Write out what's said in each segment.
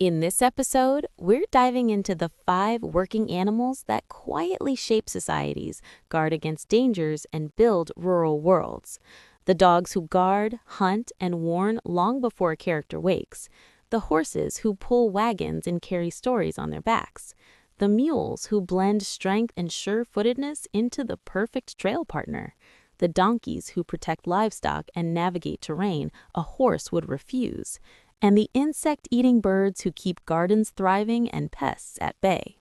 In this episode, we're diving into the 5 working animals that quietly shape societies, guard against dangers, and build rural worlds. The dogs who guard, hunt, and warn long before a character wakes. The horses who pull wagons and carry stories on their backs. The mules who blend strength and sure-footedness into the perfect trail partner. The donkeys who protect livestock and navigate terrain a horse would refuse. And the insect-eating birds who keep gardens thriving and pests at bay.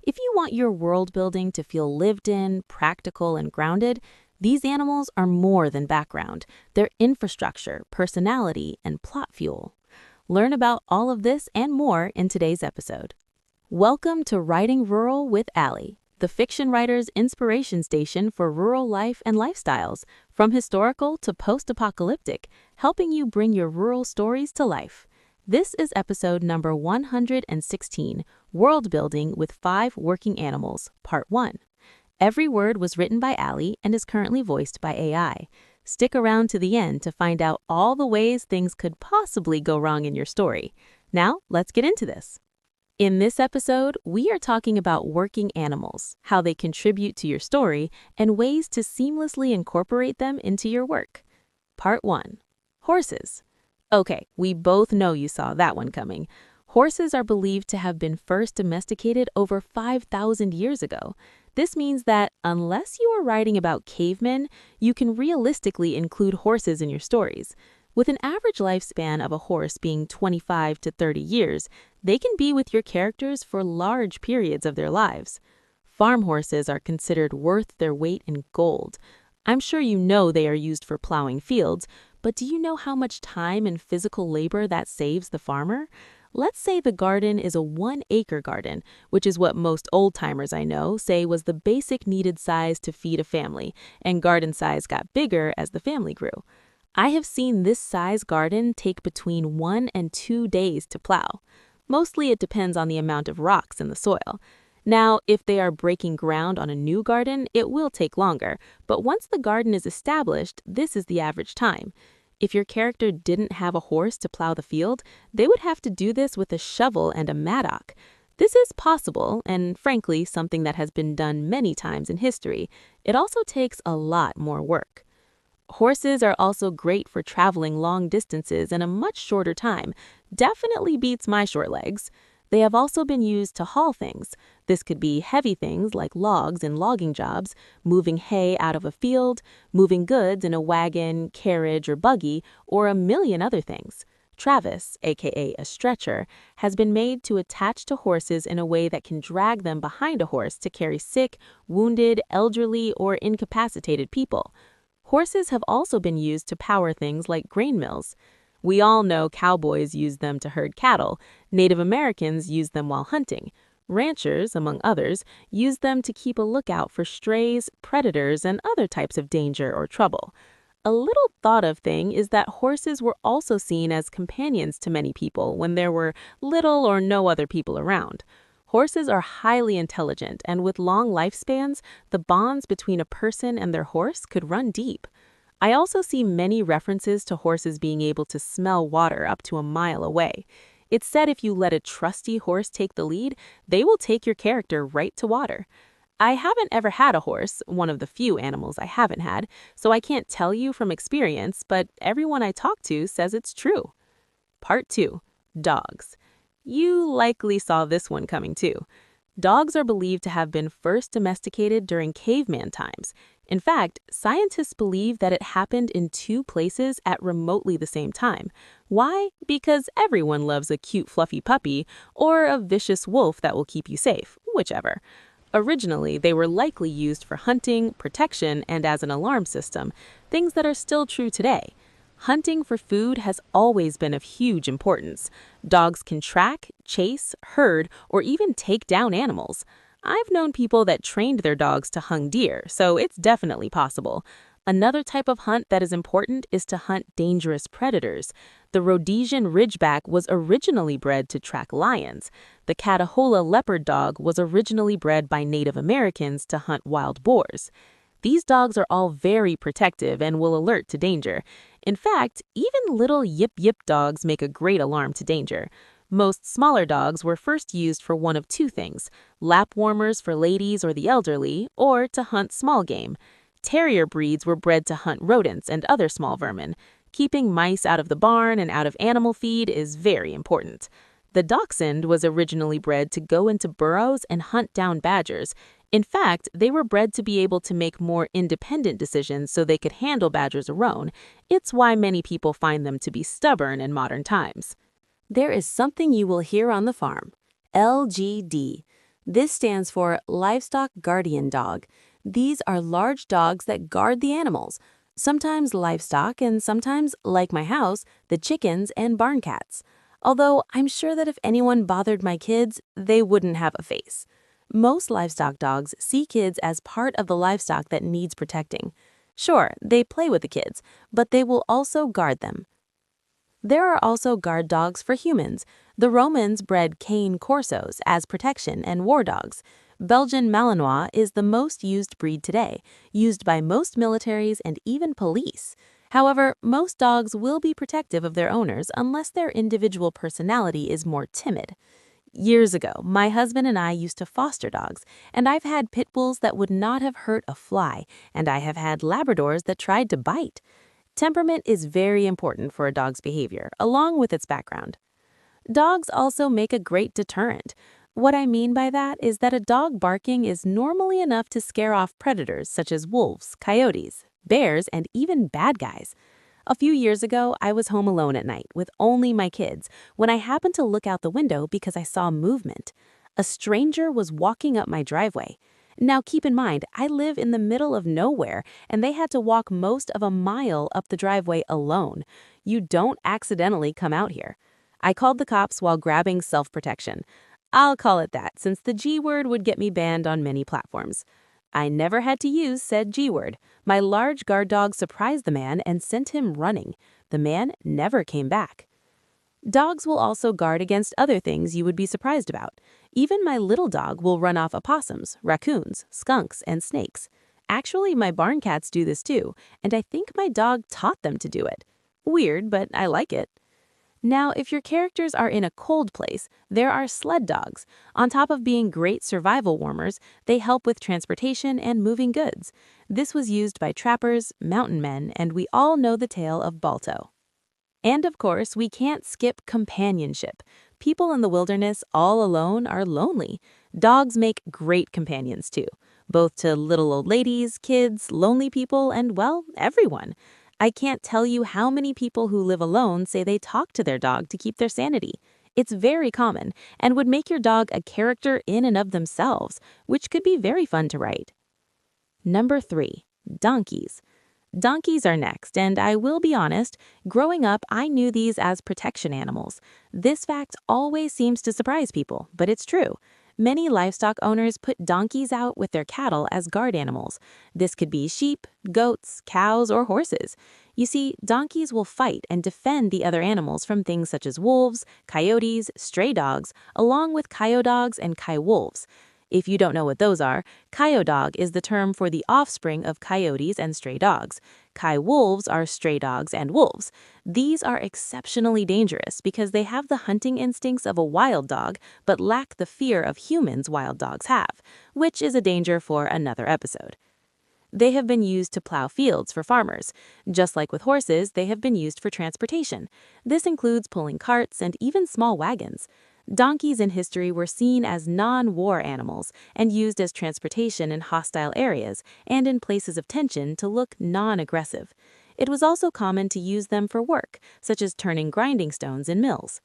If you want your world building to feel lived in, practical, and grounded, these animals are more than background. They're infrastructure, personality, and plot fuel. Learn about all of this and more in today's episode. Welcome to Writing Rural with Allie, the fiction writer's inspiration station for rural life and lifestyles, from historical to post-apocalyptic, helping you bring your rural stories to life. This is episode number 116, Worldbuilding with 5 Working Animals, Part 1. Every word was written by Allie and is currently voiced by AI. Stick around to the end to find out all the ways things could possibly go wrong in your story. Now, let's get into this. In this episode, we are talking about working animals, how they contribute to your story, and ways to seamlessly incorporate them into your work. Part 1. Horses. Okay, we both know you saw that one coming. Horses are believed to have been first domesticated over 5,000 years ago. This means that unless you are writing about cavemen, you can realistically include horses in your stories. With an average lifespan of a horse being 25 to 30 years, they can be with your characters for large periods of their lives. Farm horses are considered worth their weight in gold. I'm sure you know they are used for plowing fields, but do you know how much time and physical labor that saves the farmer? Let's say the garden is a 1-acre garden, which is what most old-timers I know say was the basic needed size to feed a family, and garden size got bigger as the family grew. I have seen this size garden take between 1 and 2 days to plow. Mostly it depends on the amount of rocks in the soil. Now, if they are breaking ground on a new garden, it will take longer, but once the garden is established, this is the average time. If your character didn't have a horse to plow the field, they would have to do this with a shovel and a mattock. This is possible, and frankly, something that has been done many times in history. It also takes a lot more work. Horses are also great for traveling long distances in a much shorter time. Definitely beats my short legs. They have also been used to haul things. This could be heavy things like logs in logging jobs, moving hay out of a field, moving goods in a wagon, carriage, or buggy, or a million other things. Travis, aka a stretcher, has been made to attach to horses in a way that can drag them behind a horse to carry sick, wounded, elderly, or incapacitated people. Horses have also been used to power things like grain mills. We all know cowboys use them to herd cattle. Native Americans use them while hunting. Ranchers, among others, use them to keep a lookout for strays, predators, and other types of danger or trouble. A little thought of thing is that horses were also seen as companions to many people when there were little or no other people around. Horses are highly intelligent, and with long lifespans, the bonds between a person and their horse could run deep. I also see many references to horses being able to smell water up to a mile away. It's said if you let a trusty horse take the lead, they will take your character right to water. I haven't ever had a horse, one of the few animals I haven't had, so I can't tell you from experience, but everyone I talk to says it's true. Part 2. Dogs. You likely saw this one coming too. Dogs are believed to have been first domesticated during caveman times. In fact, scientists believe that it happened in 2 places at remotely the same time. Why? Because everyone loves a cute fluffy puppy or a vicious wolf that will keep you safe, whichever. Originally, they were likely used for hunting, protection, and as an alarm system, things that are still true today. Hunting for food has always been of huge importance. Dogs can track, chase, herd, or even take down animals. I've known people that trained their dogs to hunt deer, so it's definitely possible. Another type of hunt that is important is to hunt dangerous predators. The Rhodesian Ridgeback was originally bred to track lions. The Catahoula leopard dog was originally bred by Native Americans to hunt wild boars. These dogs are all very protective and will alert to danger. In fact, even little yip-yip dogs make a great alarm to danger. Most smaller dogs were first used for one of two things: lap warmers for ladies or the elderly, or to hunt small game. Terrier breeds were bred to hunt rodents and other small vermin. Keeping mice out of the barn and out of animal feed is very important. The dachshund was originally bred to go into burrows and hunt down badgers. In fact, they were bred to be able to make more independent decisions so they could handle badgers alone. It's why many people find them to be stubborn in modern times. There is something you will hear on the farm: LGD. This stands for Livestock Guardian Dog. These are large dogs that guard the animals, sometimes livestock and sometimes, like my house, the chickens and barn cats. Although I'm sure that if anyone bothered my kids, they wouldn't have a face. Most livestock dogs see kids as part of the livestock that needs protecting. Sure, they play with the kids, but they will also guard them. There are also guard dogs for humans. The Romans bred cane corsos as protection and war dogs. Belgian Malinois is the most used breed today, used by most militaries and even police. However, most dogs will be protective of their owners unless their individual personality is more timid. Years ago, my husband and I used to foster dogs, and I've had pit bulls that would not have hurt a fly, and I have had Labradors that tried to bite. Temperament is very important for a dog's behavior, along with its background. Dogs also make a great deterrent. What I mean by that is that a dog barking is normally enough to scare off predators such as wolves, coyotes, bears, and even bad guys. A few years ago, I was home alone at night with only my kids when I happened to look out the window because I saw movement. A stranger was walking up my driveway. Now keep in mind, I live in the middle of nowhere and they had to walk most of a mile up the driveway alone. You don't accidentally come out here. I called the cops while grabbing self-protection. I'll call it that since the G word would get me banned on many platforms. I never had to use said G word. My large guard dog surprised the man and sent him running. The man never came back. Dogs will also guard against other things you would be surprised about. Even my little dog will run off opossums, raccoons, skunks, and snakes. Actually, my barn cats do this too, and I think my dog taught them to do it. Weird, but I like it. Now, if your characters are in a cold place, there are sled dogs. On top of being great survival warmers, they help with transportation and moving goods. This was used by trappers, mountain men, and we all know the tale of Balto. And of course, we can't skip companionship. People in the wilderness all alone are lonely. Dogs make great companions too, both to little old ladies, kids, lonely people, and well, everyone. I can't tell you how many people who live alone say they talk to their dog to keep their sanity. It's very common and would make your dog a character in and of themselves, which could be very fun to write. Number 3, donkeys. Donkeys are next, and I will be honest, growing up I knew these as protection animals. This fact always seems to surprise people, but it's true. Many livestock owners put donkeys out with their cattle as guard animals. This could be sheep, goats, cows, or horses. You see, donkeys will fight and defend the other animals from things such as wolves, coyotes, stray dogs, along with coyodogs and coywolves. If you don't know what those are, coyodog is the term for the offspring of coyotes and stray dogs. Coywolves are stray dogs and wolves. These are exceptionally dangerous because they have the hunting instincts of a wild dog but lack the fear of humans wild dogs have, which is a danger for another episode. They have been used to plow fields for farmers. Just like with horses, they have been used for transportation. This includes pulling carts and even small wagons. Donkeys in history were seen as non-war animals and used as transportation in hostile areas and in places of tension to look non-aggressive. It was also common to use them for work, such as turning grinding stones in mills.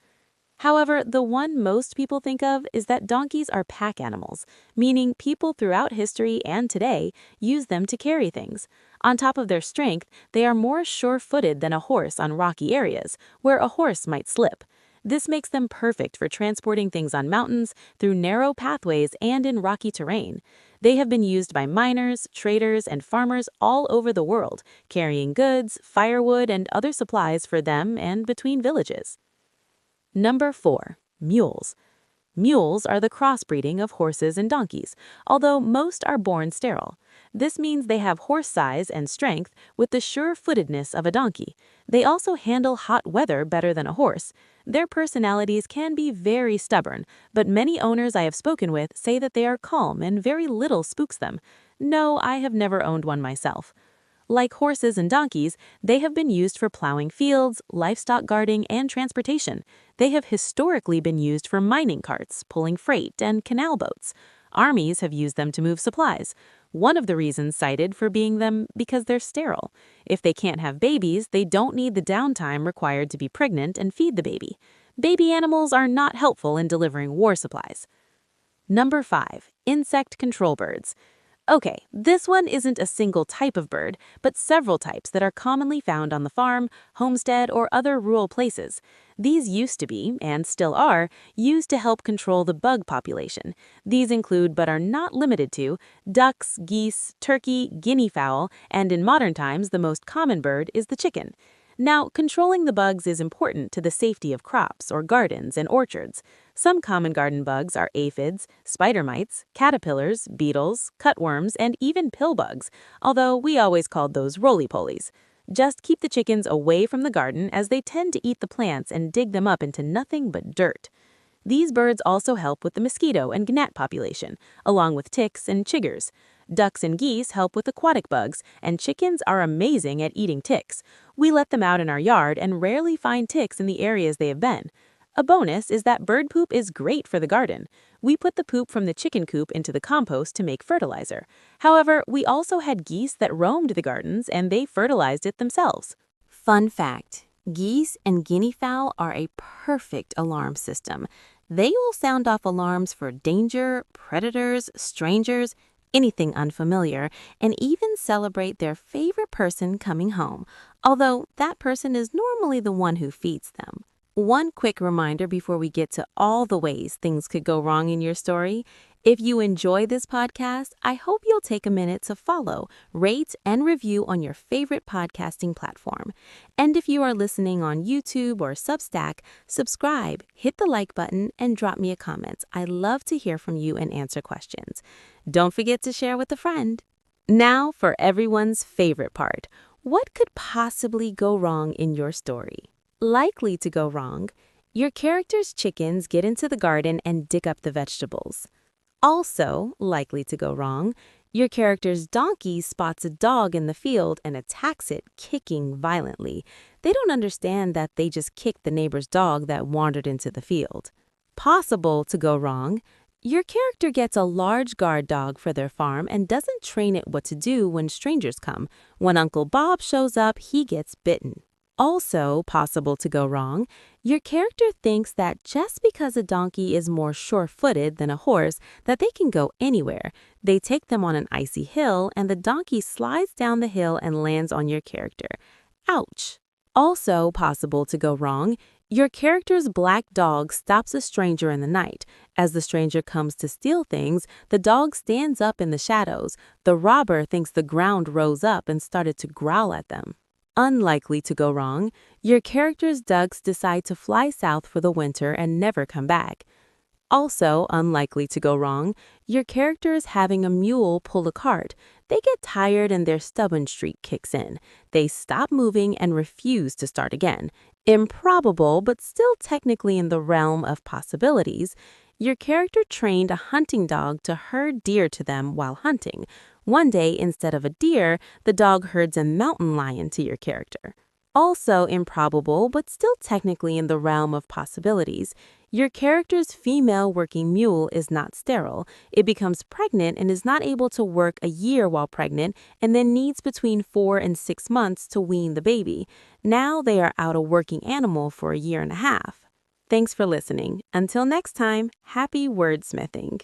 However, the one most people think of is that donkeys are pack animals, meaning people throughout history and today use them to carry things. On top of their strength, they are more sure-footed than a horse on rocky areas, where a horse might slip. This makes them perfect for transporting things on mountains, through narrow pathways, and in rocky terrain. They have been used by miners, traders, and farmers all over the world, carrying goods, firewood, and other supplies for them and between villages. Number 4, mules. Mules are the crossbreeding of horses and donkeys, although most are born sterile. This means they have horse size and strength with the sure-footedness of a donkey. They also handle hot weather better than a horse. Their personalities can be very stubborn, but many owners I have spoken with say that they are calm and very little spooks them. No, I have never owned one myself. Like horses and donkeys, they have been used for plowing fields, livestock guarding, and transportation. They have historically been used for mining carts, pulling freight, and canal boats. Armies have used them to move supplies. One of the reasons cited for being them because they're sterile. If they can't have babies, they don't need the downtime required to be pregnant and feed the baby. Baby animals are not helpful in delivering war supplies. Number 5. Insect control birds. Okay, this one isn't a single type of bird, but several types that are commonly found on the farm, homestead, or other rural places. These used to be, and still are, used to help control the bug population. These include, but are not limited to, ducks, geese, turkey, guinea fowl, and in modern times the most common bird is the chicken. Now, controlling the bugs is important to the safety of crops or gardens and orchards. Some common garden bugs are aphids, spider mites, caterpillars, beetles, cutworms, and even pill bugs, although we always called those roly-polies. Just keep the chickens away from the garden as they tend to eat the plants and dig them up into nothing but dirt. These birds also help with the mosquito and gnat population, along with ticks and chiggers. Ducks and geese help with aquatic bugs, and chickens are amazing at eating ticks. We let them out in our yard and rarely find ticks in the areas they have been. A bonus is that bird poop is great for the garden. We put the poop from the chicken coop into the compost to make fertilizer. However, we also had geese that roamed the gardens and they fertilized it themselves. Fun fact: geese and guinea fowl are a perfect alarm system. They will sound off alarms for danger, predators, strangers, anything unfamiliar, and even celebrate their favorite person coming home, although that person is normally the one who feeds them. One quick reminder before we get to all the ways things could go wrong in your story. If you enjoy this podcast, I hope you'll take a minute to follow, rate, and review on your favorite podcasting platform. And if you are listening on YouTube or Substack, subscribe, hit the like button, and drop me a comment. I love to hear from you and answer questions. Don't forget to share with a friend. Now for everyone's favorite part. What could possibly go wrong in your story? Likely to go wrong. Your character's chickens get into the garden and dig up the vegetables. Also likely to go wrong, your character's donkey spots a dog in the field and attacks it, kicking violently. They don't understand that they just kicked the neighbor's dog that wandered into the field. Possible to go wrong, your character gets a large guard dog for their farm and doesn't train it what to do when strangers come. When Uncle Bob shows up, he gets bitten. Also possible to go wrong, your character thinks that just because a donkey is more sure-footed than a horse, that they can go anywhere. They take them on an icy hill and the donkey slides down the hill and lands on your character. Ouch! Also possible to go wrong, your character's black dog stops a stranger in the night. As the stranger comes to steal things, the dog stands up in the shadows. The robber thinks the ground rose up and started to growl at them. Unlikely to go wrong, your character's ducks decide to fly south for the winter and never come back. Also unlikely to go wrong, your character is having a mule pull a cart. They get tired and their stubborn streak kicks in. They stop moving and refuse to start again. Improbable, but still technically in the realm of possibilities. Your character trained a hunting dog to herd deer to them while hunting. One day, instead of a deer, the dog herds a mountain lion to your character. Also improbable, but still technically in the realm of possibilities. Your character's female working mule is not sterile. It becomes pregnant and is not able to work a year while pregnant and then needs between 4 and 6 months to wean the baby. Now they are out a working animal for a year and a half. Thanks for listening. Until next time, happy wordsmithing.